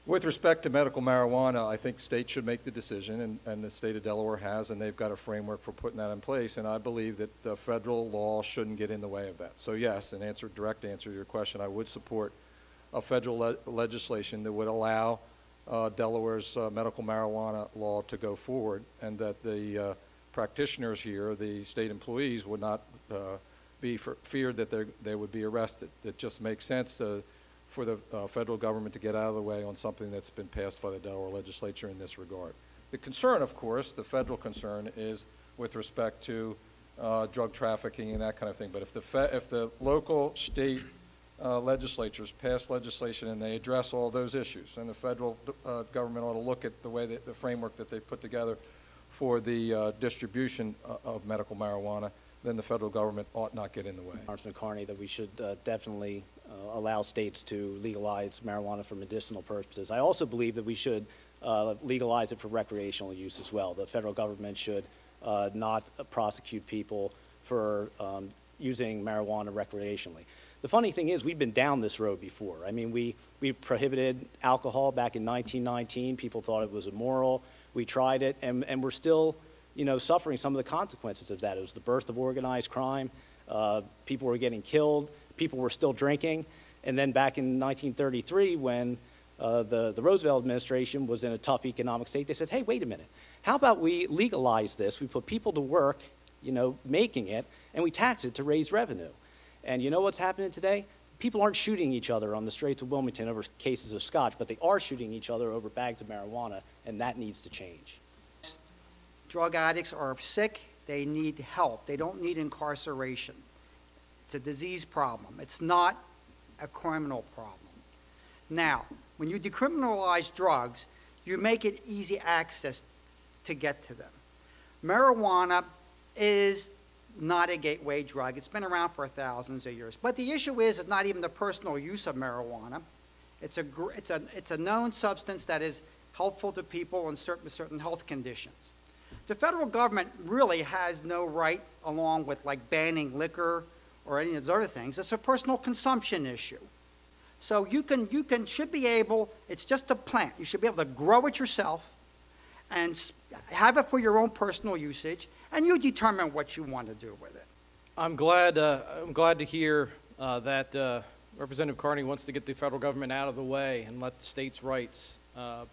With respect to medical marijuana, I think states should make the decision, and the state of Delaware has, and they've got a framework for putting that in place, and I believe that the federal law shouldn't get in the way of that. So yes, direct answer to your question, I would support a federal legislation that would allow Delaware's medical marijuana law to go forward, and that the practitioners here, the state employees, would not be feared that they would be arrested. It just makes sense for the federal government to get out of the way on something that's been passed by the Delaware legislature in this regard. The concern, of course, the federal concern, is with respect to drug trafficking and that kind of thing. But if the local, state legislatures pass legislation and they address all those issues, and the federal government ought to look at the way that the framework that they put together for the distribution of medical marijuana, then the federal government ought not get in the way. Congressman Carney, that we should definitely allow states to legalize marijuana for medicinal purposes. I also believe that we should legalize it for recreational use as well. The federal government should not prosecute people for using marijuana recreationally. The funny thing is, we've been down this road before. I mean, we prohibited alcohol back in 1919. People thought it was immoral. We tried it, and we're still, suffering some of the consequences of that. It was the birth of organized crime. People were getting killed. People were still drinking. And then back in 1933, when the Roosevelt administration was in a tough economic state, they said, hey, wait a minute. How about we legalize this? We put people to work, making it, and we tax it to raise revenue. And you know what's happening today? People aren't shooting each other on the streets of Wilmington over cases of scotch, but they are shooting each other over bags of marijuana, and that needs to change. Drug addicts are sick. They need help. They don't need incarceration. It's a disease problem. It's not a criminal problem. Now, when you decriminalize drugs, you make it easy access to get to them. Marijuana is not a gateway drug. It's been around for thousands of years. But the issue is, it's not even the personal use of marijuana. It's a known substance that is helpful to people in certain health conditions. The federal government really has no right, along with like banning liquor or any of those other things. It's a personal consumption issue. So should be able, it's just a plant. You should be able to grow it yourself and have it for your own personal usage, and you determine what you want to do with it. I'm glad to hear that Representative Carney wants to get the federal government out of the way and let the states' rights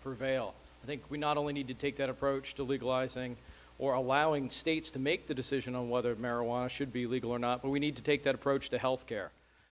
prevail. I think we not only need to take that approach to legalizing or allowing states to make the decision on whether marijuana should be legal or not, but we need to take that approach to health care.